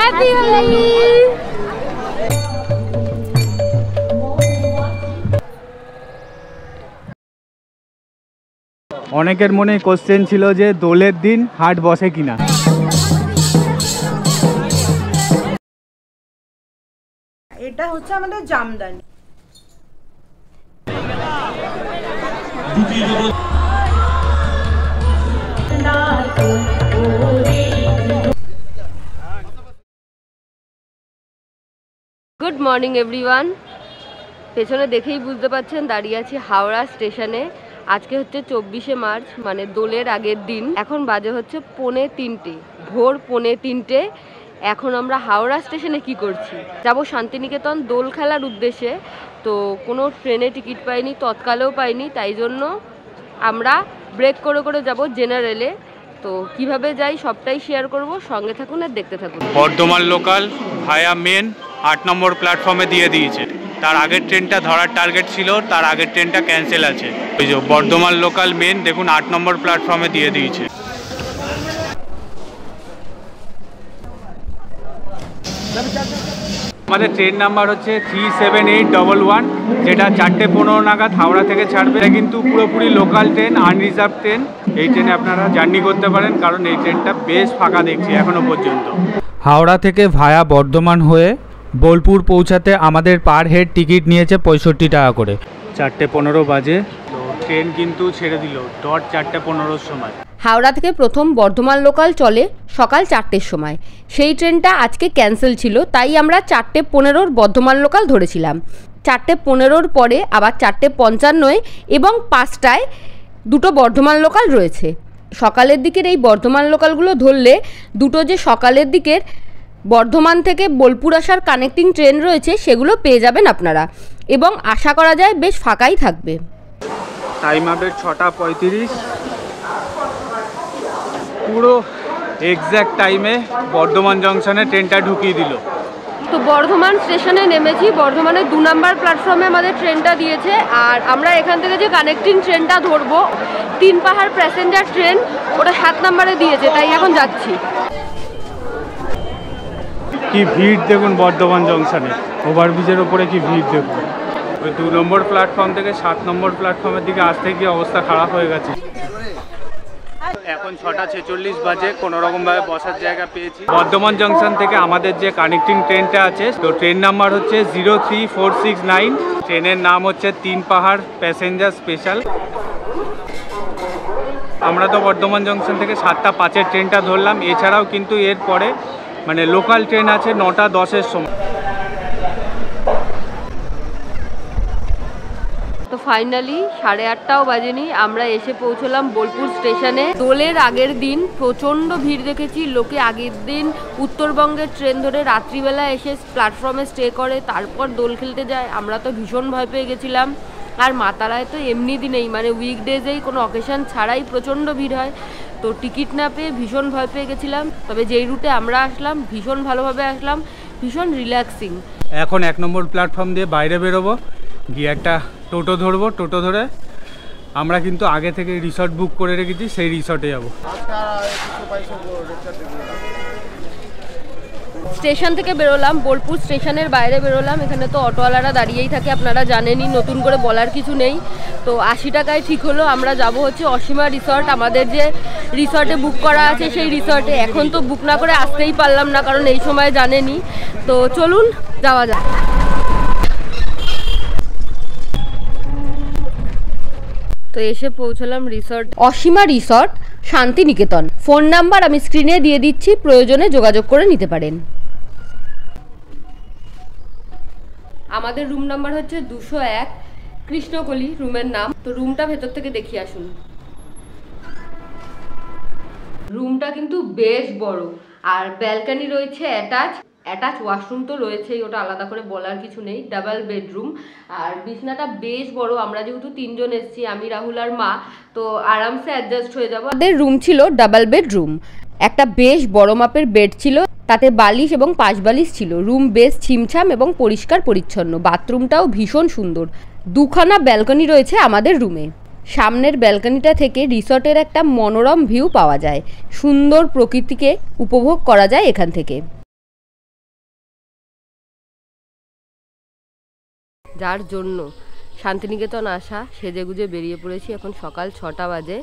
Happy Holi. অনেকের মনে question ছিল যে দোলের দিন হাট বসে কিনা। এটা হচ্ছে আমাদের জামদানি। Good morning everyone. পেছনে দেখেই বুঝতে পারছেন দাঁড়িয়ে আছি হাওড়া স্টেশনে। আজকে হচ্ছে 24শে মার্চ, মানে দোলের আগের দিন। এখন বাজে হচ্ছে 2:45, ভোর 2:45। এখন আমরা হাওড়া স্টেশনে কি করছি? যাব শান্তিনিকেতন দোল খেলার উদ্দেশ্যে। তো কোনো ট্রেনে টিকিট পাইনি, তৎকালেও পাইনি, তাই জন্য আমরা ব্রেক করে করে যাব জেনারেলে। তো কিভাবে যাই সবটাই শেয়ার করব, সঙ্গে থাকুন আর দেখতে থাকুন। বর্ধমান লোকাল ভায়া মেন 8 নম্বর প্ল্যাটফর্মে দিয়ে দিয়েছে। তার আগের ট্রেনটা ধরার টার্গেট ছিল, তার আগের ট্রেনটা ক্যান্সেল আছে। ওই যে বর্ধমান লোকাল মেন দেখুন 8 নম্বর প্ল্যাটফর্মে দিয়ে দিয়েছে। আমাদের ট্রেন নাম্বার হচ্ছে 37811, যেটা 4:15 নাগাদ হাওড়া থেকে ছাড়বে। এটা কিন্তু পুরোপুরি লোকাল ট্রেন, আনরিজার্ভ ট্রেন। এই ট্রেনে আপনারা জার্নি করতে পারেন, কারণ এই ট্রেনটা বেশ ফাঁকা দেখছি এখনো পর্যন্ত। হাওড়া থেকে ভায়া বর্ধমান হয়ে বোলপুর পৌঁছাতে আমাদের পার হেড টিকিট নিয়েছে 65 টাকা করে। 4:15 বাজে, তো ট্রেন কিন্তু ছেড়ে দিল ডট 4:15 সময়। হাওড়া থেকে প্রথম বর্ধমান লোকাল চলে সকাল 4টের সময়। সেই ট্রেনটা আজকে ক্যান্সেল ছিল, তাই আমরা 4:15 বর্ধমান লোকাল ধরেছিলাম। 4:15 পরে আবার 4:55 এবং 5টায় দুটো বর্ধমান লোকাল রয়েছে। সকালের দিকের এই বর্ধমান লোকালগুলো ধরলে দুটো যে সকালের দিকের বর্ধমান থেকে বোলপুর আসার কানেক্টিং ট্রেন রয়েছে সেগুলো পেয়ে যাবেন আপনারা, এবং আশা করা যায় বেশ ফাঁকাই থাকবে। টাইম হবে 6:35। পুরো এক্স্যাক্ট টাইমে বর্ধমান জংশনে ট্রেনটা ঢুকিয়ে দিল। তো বর্ধমান স্টেশনে নেমেছি। বর্ধমানের 2 নম্বর প্ল্যাটফর্মে আমাদের ট্রেনটা দিয়েছে, আর আমরা এখান থেকে যে কানেক্টিং ট্রেনটা ধরবো 3 পাহাড় প্যাসেঞ্জার ট্রেন, ওটা 7 নম্বরে দিয়েছে, তাই এখন যাচ্ছি। কি ভিড় দেখুন বর্ধমান জংশনে, ওভারব্রিজের ওপরে কি ভিড় দেখুন। ওই 2 নম্বর প্ল্যাটফর্ম থেকে 7 নম্বর প্ল্যাটফর্মের দিকে আসতে গিয়ে অবস্থা খারাপ হয়ে গেছে। এখন 6:46 বাজে, কোনোরকমভাবে বসার জায়গা পেয়েছি। বর্ধমান জংশন থেকে আমাদের যে কানেক্টিং ট্রেনটা আছে, তো ট্রেন নাম্বার হচ্ছে 03469। ট্রেনের নাম হচ্ছে 3 পাহাড় প্যাসেঞ্জার স্পেশাল। আমরা তো বর্ধমান জংশন থেকে 7:05 ট্রেনটা ধরলাম। এছাড়াও কিন্তু এর পরে মানে লোকাল ট্রেন আছে 9:10 সময়। তো ফাইনালি 8:30টাও বাজেনি, আমরা এসে পৌঁছলাম বোলপুর স্টেশনে। দোলের আগের দিন প্রচণ্ড ভিড় দেখেছি। লোকে আগের দিন উত্তরবঙ্গের ট্রেন ধরে রাত্রিবেলা এসে প্ল্যাটফর্মে স্টে করে, তারপর দোল খেলতে যায়। আমরা তো ভীষণ ভয় পেয়ে গেছিলাম। আর মাতারায় তো এমনি দিনেই, মানে উইকডেজেই কোনো অকেশন ছাড়াই প্রচণ্ড ভিড় হয়। তো টিকিট না পেয়ে ভীষণ ভয় পেয়ে গেছিলাম। তবে যেই রুটে আমরা আসলাম ভীষণ ভালোভাবে আসলাম, ভীষণ রিল্যাক্সিং। এখন 1 নম্বর প্ল্যাটফর্ম দিয়ে বাইরে বেরোবো, গিয়ে একটা টোটো ধরবো। টোটো ধরে আমরা কিন্তু আগে থেকে রিসর্ট বুক করে রেখেছি, সেই রিসর্টে যাব। স্টেশন থেকে বেরোলাম, বোলপুর স্টেশনের বাইরে বেরোলাম। এখানে তো অটোওয়ালারা দাঁড়িয়েই থাকে, আপনারা জানেনই, নতুন করে বলার কিছু নেই। তো 80 টাকায় ঠিক হলো। আমরা যাব হচ্ছে অসীমা রিসর্ট। আমাদের যে রিসর্টে বুক করা আছে সেই রিসর্টে। এখন তো বুক না করে আসতেই পারলাম না, কারণ এই সময় জানেনই। তো চলুন যাওয়া যাক। তো এসে পৌঁছলাম resort, Ashima resort, Santiniketan. Phone number আমি স্ক্রিনে দিয়ে দিচ্ছি, প্রয়োজনে যোগাযোগ করে নিতে পারেন। আমাদের রুম নাম্বার হচ্ছে 201, কৃষ্ণকলি রুমের নাম। তো রুমটা ভেতর থেকে দেখিয়ে আসুন। রুমটা কিন্তু বেশ বড়, আর ব্যালকনি রয়েছে অ্যাটাচ ওয়াশরুম তো রয়েছেই, ওটা আলাদা করে বলার কিছু নেই। ডাবল বেডরুম, আর বিছনাটা বেশ বড়। আমরা যেহেতু 3 জন এসেছি, আমি, রাহুল আর মা, তো আরামসে অ্যাডজাস্ট হয়ে যাবো। আমাদের রুম ছিল ডাবল বেডরুম। একটা বেশ বড় মাপের বেড ছিল, তাতে বালিশ এবং পাশ বালিশ ছিল। রুম বেশ ছিমছাম এবং পরিষ্কার পরিচ্ছন্ন। বাথরুমটাও ভীষণ সুন্দর। 2খানা ব্যালকনি রয়েছে আমাদের রুমে। সামনের ব্যালকনিটা থেকে রিসর্টের একটা মনোরম ভিউ পাওয়া যায়। সুন্দর প্রকৃতিকে উপভোগ করা যায় এখান থেকে। যার জন্য শান্তিনিকেতন আসা সেজেগুজে বেরিয়ে পড়েছি। এখন সকাল 6টা বাজে।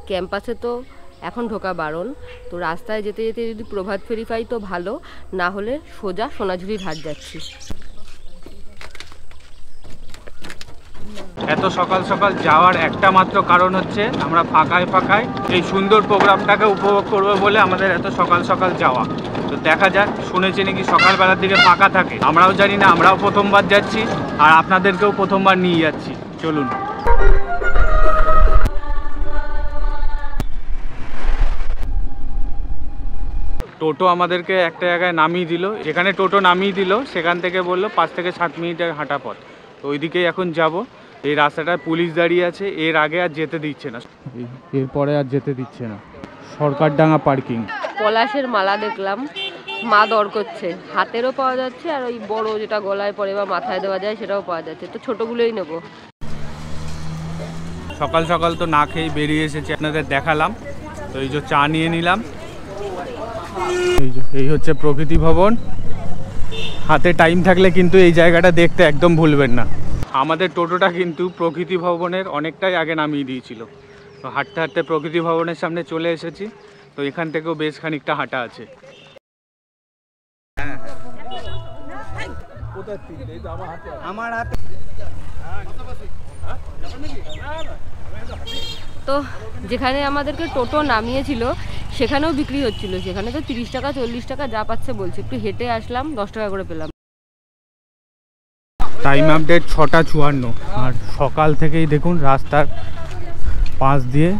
ক্যাম্পাসে তো এখন ঢোকা বারণ, তো রাস্তায় যেতে যেতে যদি প্রভাত ফেরি পাই তো ভালো, না হলে সোজা সোনাঝুরির হাট যাচ্ছি। এত সকাল সকাল যাওয়ার একটা মাত্র কারণ হচ্ছে আমরা ফাঁকায় ফাঁকায় এই সুন্দর প্রোগ্রামটাকে উপভোগ করবো বলে আমাদের এত সকাল সকাল যাওয়া। তো দেখা যাক, শুনেছি নাকি সকালবেলার দিকে ফাঁকা থাকে, আমরাও জানি না, আমরাও প্রথমবার যাচ্ছি আর আপনাদেরকেও প্রথমবার নিয়ে যাচ্ছি। চলুন। টোটো আমাদেরকে একটা জায়গায় নামিয়ে দিল, যেখানে টোটো নামিয়ে দিল সেখান থেকে বললো 5 থেকে 7 মিনিটের হাঁটা পথ। তো ওইদিকেই এখন যাব। এই রাস্তাটায় পুলিশ দাঁড়িয়ে আছে, এর আগে আর যেতে দিচ্ছে না, এরপরে আর যেতে দিচ্ছে না। সরকারডাঙ্গা পার্কিং। পলাশের মালা দেখলাম, মা দর করছে, হাতেরও পাওয়া যাচ্ছে আর ওই বড় যেটা গলায় পরে বা মাথায় দেওয়া যায় সেটাও পাওয়া যাচ্ছে, তো ছোটগুলোই নেব। সকাল সকাল তো না খেয়ে বেরিয়ে এসেছি, আপনাদের দেখালাম। তো এই যে চা নিয়ে নিলাম। এই হচ্ছে প্রকৃতি ভবন। হাতে টাইম থাকলে কিন্তু এই জায়গাটা দেখতে একদম ভুলবেন না। আমাদের টোটোটা কিন্তু প্রকৃতি ভবনের অনেকটাই আগে নামিয়ে দিয়েছিল। তো হাঁটতে হাঁটতে প্রকৃতি ভবনের সামনে চলে এসেছি। তো এখান থেকেও বেশ খানিকটা হাঁটা আছে। তো যেখানে আমাদেরকে টোটো নামিয়েছিল সেখানেও বিক্রি হচ্ছিল, সেখানে তো 30 টাকা 40 টাকা যা পাচ্ছে বলছে। একটু হেঁটে আসলাম, 10 টাকা করে পেলাম। Time update 6:54। আর সকাল থেকেই দেখুন রাস্তার পাশ দিয়ে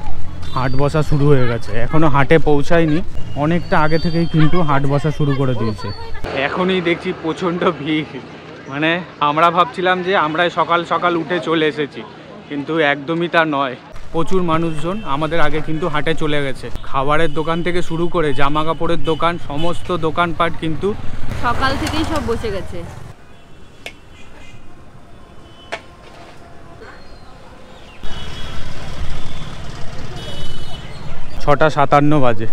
হাট বসা শুরু হয়ে গেছে। এখনও হাটে পৌঁছায়নি, অনেকটা আগে থেকেই কিন্তু হাট বসা শুরু করে দিয়েছে। এখনই দেখছি প্রচণ্ড ভিড়, মানে আমরা ভাবছিলাম যে আমরাই সকাল সকাল উঠে চলে এসেছি, কিন্তু একদমই তা নয়। প্রচুর মানুষজন আমাদের আগে কিন্তু হাটে চলে গেছে। খাবারের দোকান থেকে শুরু করে জামা কাপড়ের দোকান, সমস্ত দোকানপাট কিন্তু সকাল থেকেই সব বসে গেছে। ছটা 57 বাজে।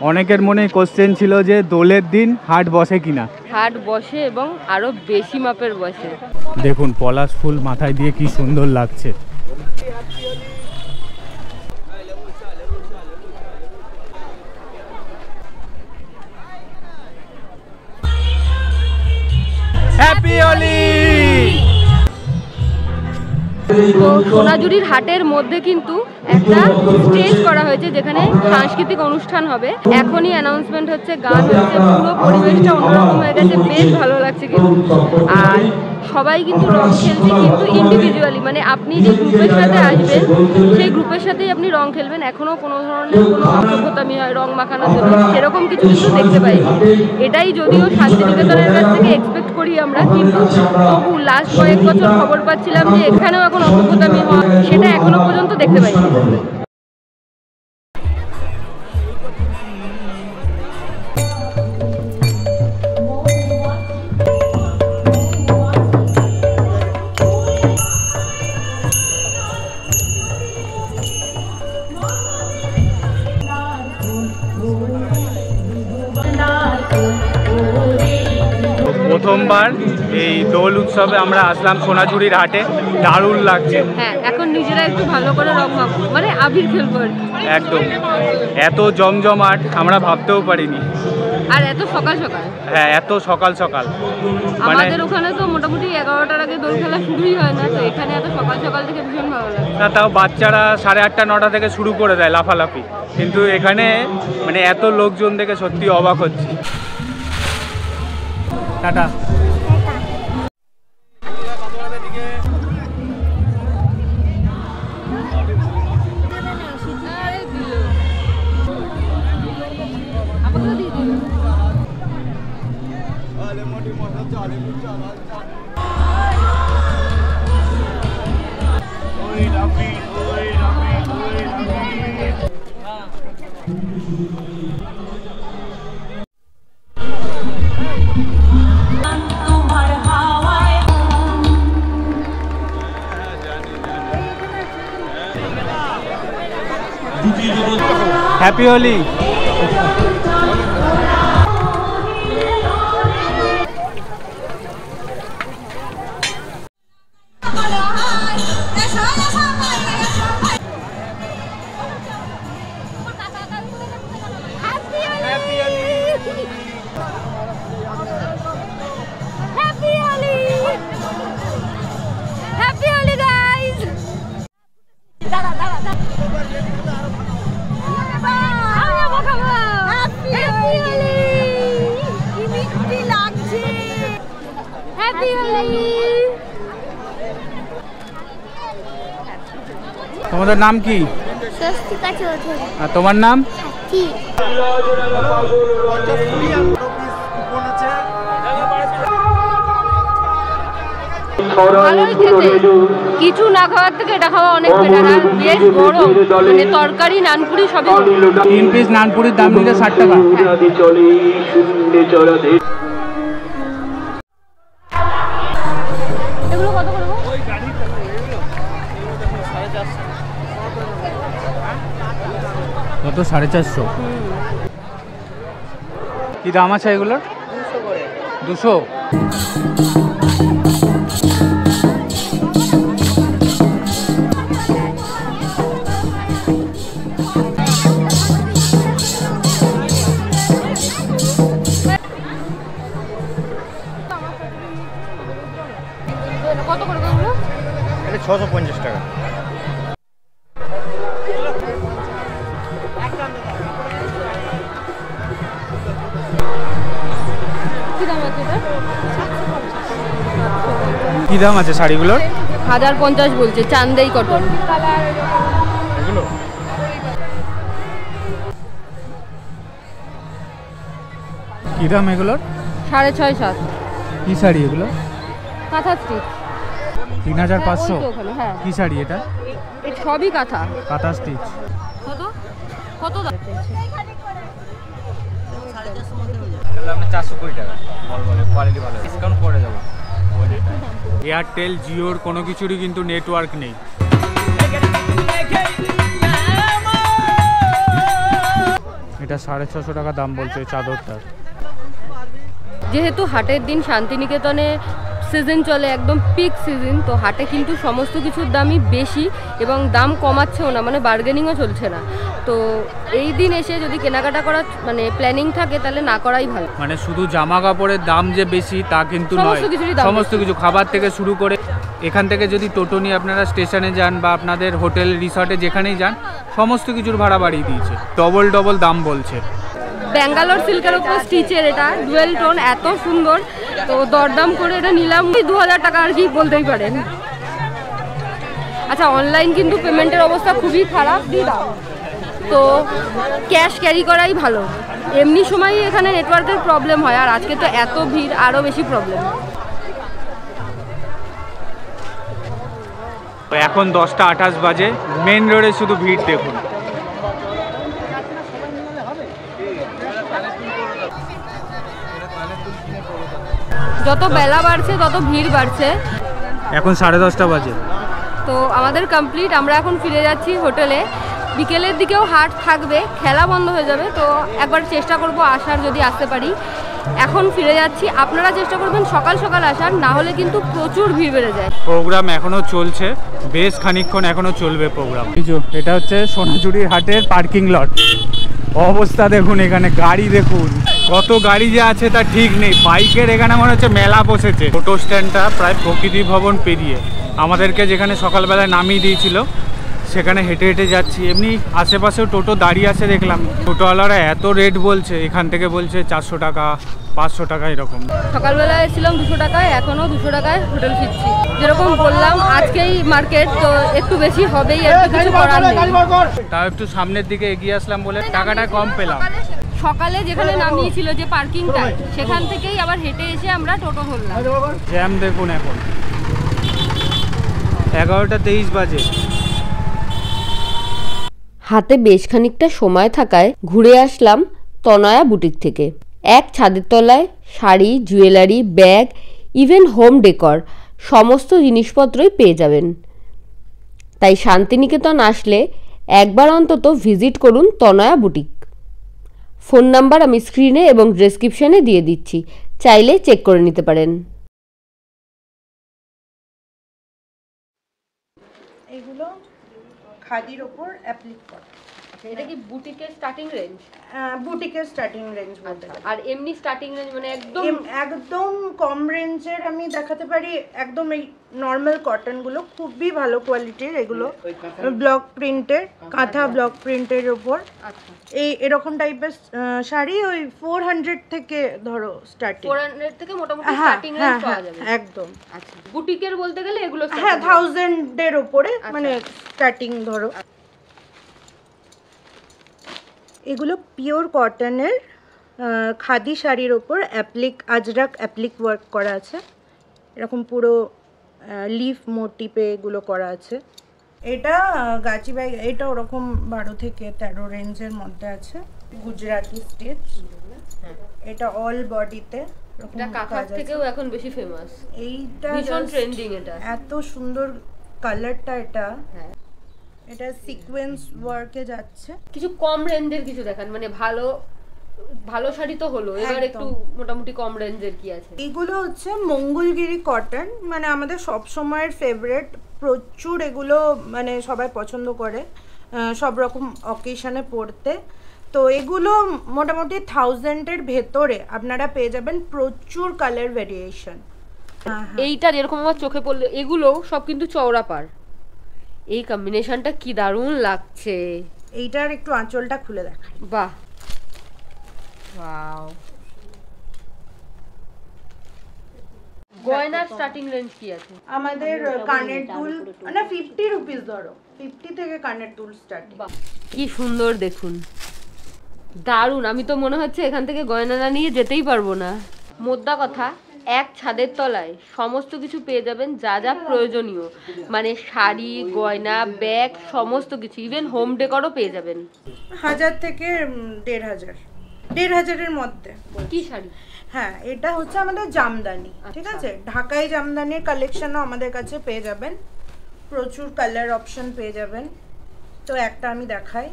অনেকের মনে কোশ্চেন ছিল যে দোলের দিন হাট বসে কিনা। হাট বসে এবং আরো বেশি মাপের বসে। দেখুন পলাশ ফুল মাথায় দিয়ে কি সুন্দর লাগছে। হ্যাপি হোলি। তো সোনাঝুরির হাটের মধ্যে কিন্তু একটা স্টেজ করা হয়েছে যেখানে সাংস্কৃতিক অনুষ্ঠান হবে। এখনই অ্যানাউন্সমেন্ট হচ্ছে, গান হচ্ছে, পুরো পরিবেশটা অন্যরকম হয়ে গেছে, বেশ ভালো লাগছে কিন্তু। আর সবাই কিন্তু রং খেলছে, কিন্তু ইন্ডিভিজুয়ালি, মানে আপনি যে গ্রুপের সাথে আসবেন সেই গ্রুপের সাথেই আপনি রং খেলবেন। এখনও কোনো ধরনের কোনো অসভ্যতামি হয় রং মাখানোর জন্য সেরকম কিছু কিন্তু দেখতে পাইনি। এটাই যদিও শান্তিনিকেতনের কাছ থেকে এক্সপেক্ট করি আমরা, কিন্তু তবু লাস্ট কয়েক বছর খবর পাচ্ছিলাম যে এখানেও এখন অসভ্যতামি হয়, সেটা এখনো পর্যন্ত দেখতে পাইনি। প্রথমবার এই দোল উৎসবে আমরা আসলাম সোনাঝুরির হাটে, দারুণ লাগছে। হ্যাঁ, এখন নিজেরা একটু ভালো করে রং মাখবো, মানে আবির খেলবো আর কি। একদম এত জমজমাট আমরা ভাবতেও পারিনি। আর এত সকাল সকাল। হ্যাঁ, এত সকাল সকাল। মানে আমাদের ওখানে তো মোটামুটি 11টার আগে দোল খেলা শুরুই হয় না, তো এখানে এত সকাল সকাল থেকে ভীষণ ভালো লাগে। না, তাও বাচ্চারা 8:30 9টা থেকে শুরু করে দেয় লাফালাফি, কিন্তু এখানে মানে এত লোকজন দেখে সত্যি অবাক হচ্ছে। Tata. Happy Holi. Happy Holi. তোমাদের নাম কি? স্বস্তিকা চৌধুরী। আর তোমার নাম? কি ভালোই খেতে, কিছু না খাওয়ার থেকে এটা খাওয়া অনেক বেটার। আর বেশ গরম, মানে তরকারি নানপুরি সবই গরম। 3 পিস নানপুরির দাম নিলে 60 টাকা। এগুলো কত করে গো? কত? 450। কি দাম আছে এগুলোর? 200। কত করে গো এগুলো? এটা 650 টাকা। কি দাম আছে এটা? কি দাম আছে শাড়িগুলোর? 1050 বলছে, চান্দেই কটন। এগুলো কি দাম এগুলোর? 650-7। কি শাড়ি এগুলো? কাঁথা স্টিচ। 3500। হ্যাঁ, কি শাড়ি এটা? এটা সবই কাঁথা। কাঁথা স্টিচ। কত কত দাম? আমরা 420 টাকা। বলে কোয়ালিটি ভালো, ডিসকাউন্ট করে দেবো। এয়ারটেল জিওর কোনো কিছুরই কিন্তু নেটওয়ার্ক নেই। এটা 650 টাকা দাম বলছে চাদরটার। যেহেতু হাটের দিন শান্তিনিকেতনে সিজন চলে, একদম পিক সিজন, তো হাটে কিন্তু সমস্ত কিছুর দামই বেশি এবং দাম কমাচ্ছেও না, মানে বার্গেনিংও চলছে না। তো এই দিন এসে যদি কেনাকাটা করার মানে প্ল্যানিং থাকে তাহলে না করাই ভালো। মানে শুধু জামা কাপড়ের দাম যে বেশি তা কিন্তু নয়, সমস্ত কিছুরই দাম সমস্ত কিছু খাবার থেকে শুরু করে। এখান থেকে যদি টোটো নিয়ে আপনারা স্টেশনে যান বা আপনাদের হোটেল রিসর্টে যেখানেই যান, সমস্ত কিছুর ভাড়া বাড়িয়ে দিয়েছে, ডবল ডবল দাম বলছে। ব্যাঙ্গালোর সিল্কের উপর স্টিচের এটা ডুয়েল টোন, এত সুন্দর। তো দরদাম করে এটা নিলাম 2000 টাকা আর কি বলতেই পারেন। আচ্ছা, অনলাইন কিন্তু পেমেন্টের অবস্থা খুবই খারাপ, দিয়ে দাও। তো ক্যাশ ক্যারি করাই ভালো। এমনি সময় এখানে নেটওয়ার্কের প্রবলেম হয়, আর আজকে তো এত ভিড়, আরও বেশি প্রবলেম। এখন 10টা 28 বাজে, মেন রোডে শুধু ভিড় দেখুন। যত বেলা বাড়ছে তত ভিড় বাড়ছে। এখন 10:30 বাজে। তো আমাদের কমপ্লিট, আমরা এখন ফিরে যাচ্ছি হোটেলে। বিকেলের দিকেও হাট থাকবে, খেলা বন্ধ হয়ে যাবে, তো একবার চেষ্টা করব আসার, যদি আসতে পারি। এখন ফিরে যাচ্ছি, আপনারা চেষ্টা করবেন সকাল সকাল আসার, না হলে কিন্তু প্রচুর ভিড় বেড়ে যায়। প্রোগ্রাম এখনো চলছে, বেশ খানিকক্ষণ এখনো চলবে প্রোগ্রাম। এটা হচ্ছে সোনাঝুরির হাটের পার্কিং লট। অবস্থা দেখুন, এখানে গাড়ি দেখুন, কত গাড়ি যে আছে তা ঠিক নেই। বাইকের এখানে মনে হচ্ছে মেলা বসেছে। টোটো স্ট্যান্ডটা প্রায় প্রকৃতি ভবন পেরিয়ে আমাদেরকে যেখানে সকালবেলায় নামিয়ে দিয়েছিল, সেখানে হেঁটে হেঁটে যাচ্ছি। এমনি আশেপাশেও টোটো দাঁড়িয়ে আছে দেখলাম, টোটোওয়ালারা এত রেট বলছে, এখান থেকে বলছে 400 টাকা 500 টাকা এরকম। সকালবেলা এসেছিলাম 200 টাকায়, এখনও 200 টাকায় হোটেল ফিরছি। যেরকম বললাম আজকেই মার্কেট, তো একটু বেশি হবেই, একটু কিছু করার নেই। তাও একটু সামনের দিকে এগিয়ে আসলাম বলে টাকাটা কম পেলাম। সকালে যেখানে নামিয়েছিল যে পার্কিংটা, সেখান থেকেই আবার হেঁটে এসে আমরা টোটো ধরলাম। জ্যাম দেখুন, এখন 11:23 বাজে। হাতে বেশ খানিকটা সময় থাকায় ঘুরে আসলাম তনয়া বুটিক থেকে। এক ছাদের তলায় sari, jewellery, bag, even home decor সমস্ত জিনিসপত্রই পেয়ে যাবেন। তাই শান্তিনিকেতন আসলে একবার অন্তত ভিজিট করুন তনয়া বুটিক। ফোন নাম্বার আমি স্ক্রিনে এবং ডেসক্রিপশনে দিয়ে দিচ্ছি, চাইলে চেক করে নিতে পারেন। এগুলো খাদির ওপর অ্যাপ্লিক করা। আচ্ছা, এটা কি বুটিকের স্টার্টিং রেঞ্জ? বুটিকের স্টার্টিং রেঞ্জ বলতে গেলে। আর এমনি স্টার্টিং রেঞ্জ মানে একদম একদম কম রেঞ্জের আমি দেখাতে পারি। একদম এই নর্মাল কটনগুলো খুবই ভালো কোয়ালিটির, এগুলো ব্লক প্রিন্টের, কাঁথা ব্লক প্রিন্টের উপর। আচ্ছা, এই এরকম টাইপের শাড়ি ওই 400 থেকে ধরো স্টার্টিং। 400 থেকে মোটামুটি হ্যাঁ স্টার্টিং রেঞ্জ পাওয়া যাবে। একদম। আচ্ছা, বুটিকের বলতে গেলে এগুলো হ্যাঁ 1000 এর উপরে মানে স্টার্টিং ধরো। এগুলো পিওর কটনের খাদি শাড়ির ওপর আজরাক অ্যাপ্লিক ওয়ার্ক করা আছে, এরকম পুরো লিফ মোটিপে এগুলো করা আছে। এটা গাচি ব্যাগ, এটা ওরকম 12 থেকে 13 রেঞ্জের মধ্যে আছে, গুজরাটি স্টিচ। এটা অল বডিতে, এটা কাঁথার থেকেও এখন বেশি ফেমাস। এইটা ভীষণ ট্রেন্ডিং, এটা এত সুন্দর কালারটা। এটা হ্যাঁ, এটা সিকোয়েন্স ওয়ার্কে যাচ্ছে। কিছু কম রেঞ্জের কিছু দেখান, মানে ভালো ভালো শাড়ি তো হলো, এবার একদম। একটু মোটামুটি কম রেঞ্জের কি আছে? এগুলো হচ্ছে মঙ্গলগিরি কটন, মানে আমাদের সব সময়ের ফেভারিট, প্রচুর এগুলো মানে সবাই পছন্দ করে সব রকম অকেশনে পরতে। তো এগুলো মোটামুটি 1000-এর ভেতরে আপনারা পেয়ে যাবেন, প্রচুর কালার ভেরিয়েশন। এইটা যেরকম আমার চোখে পড়লো, এগুলো সব কিন্তু চওড়া পার। এই কম্বিনেশনটা কি দারুণ লাগছে। এইটার একটু আঁচলটা খুলে দেখাই। বাহ, ওয়াও। গয়নার স্টার্টিং রেঞ্জ কি আছে? আমাদের কানের দুল মানে 50 রুপিস ধরো, 50 থেকে কানের দুল স্টার্টিং। বাহ, কি সুন্দর দেখুন, দারুণ। আমি তো মনে হচ্ছে এখান থেকে গয়না না নিয়ে যেতেই পারবো না। মোদ্দা কথা, এক ছাদের তলায় সমস্ত কিছু পেয়ে যাবেন, যা যা প্রয়োজনীয়, মানে শাড়ি, গয়না, ব্যাগ, সমস্ত কিছু, ইভেন হোম ডেকরও পেয়ে যাবেন। 1000 থেকে 1500 এর মধ্যে। কি শাড়ি? হ্যাঁ, এটা হচ্ছে আমাদের জামদানি, ঠিক আছে? ঢাকাই জামদানির কালেকশনও আমাদের কাছে পেয়ে যাবেন, প্রচুর কালার অপশন পেয়ে যাবেন। তো একটা আমি দেখাই,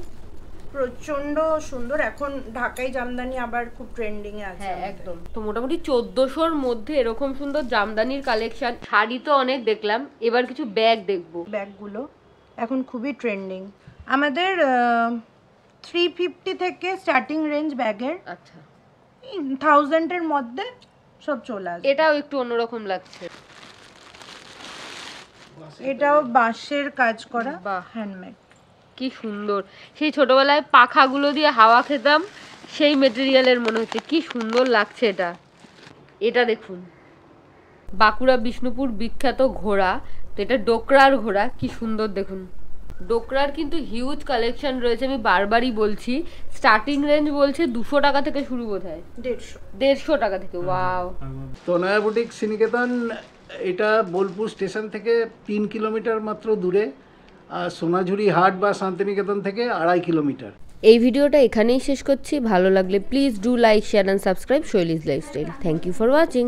প্রচন্ড সুন্দর। এখন ঢাকাই জামদানি আবার খুব ট্রেন্ডিং এ আছে। হ্যাঁ একদম। তো মোটামুটি 1400-র মধ্যে এরকম সুন্দর জামদানির কালেকশন। শাড়ি তো অনেক দেখলাম, এবার কিছু ব্যাগ দেখবো। ব্যাগগুলো এখন খুবই ট্রেন্ডিং। আমাদের 350 থেকে স্টার্টিং রেঞ্জ ব্যাগের, আচ্ছা, 1000-এর মধ্যে সব চলে আসবে। এটাও একটু অন্যরকম লাগছে। এটাও বাঁশের কাজ করা, বাহ, হ্যান্ডমেড। কি সুন্দর। সেই ছোটবেলায় পাখাগুলো দিয়ে হাওয়া খেতাম, সেই মেটেরিয়ালের মনে হচ্ছে। কি সুন্দর লাগছে এটা। এটা দেখুন, বাঁকুড়া বিষ্ণুপুর বিখ্যাত ঘোড়া, তো এটা ডোকরার ঘোড়া। কি সুন্দর দেখুন। ডোকরার কিন্তু হিউজ কালেকশন রয়েছে, আমি বারবারই বলছি। স্টার্টিং রেঞ্জ বলছে 200 টাকা থেকে শুরু, বোধহয় 150 টাকা থেকে। ওয়াও। তো নয়া বুটিক শ্রীনিকেতন, এটা বোলপুর স্টেশন থেকে 3 কিলোমিটার মাত্র দূরে, আর সোনাঝুরি হাট বা শান্তিনিকেতন থেকে 2.5 কিলোমিটার। এই ভিডিওটা এখানেই শেষ করছি। ভালো লাগলে please do like, share and subscribe Shaili's lifestyle. Thank you for watching.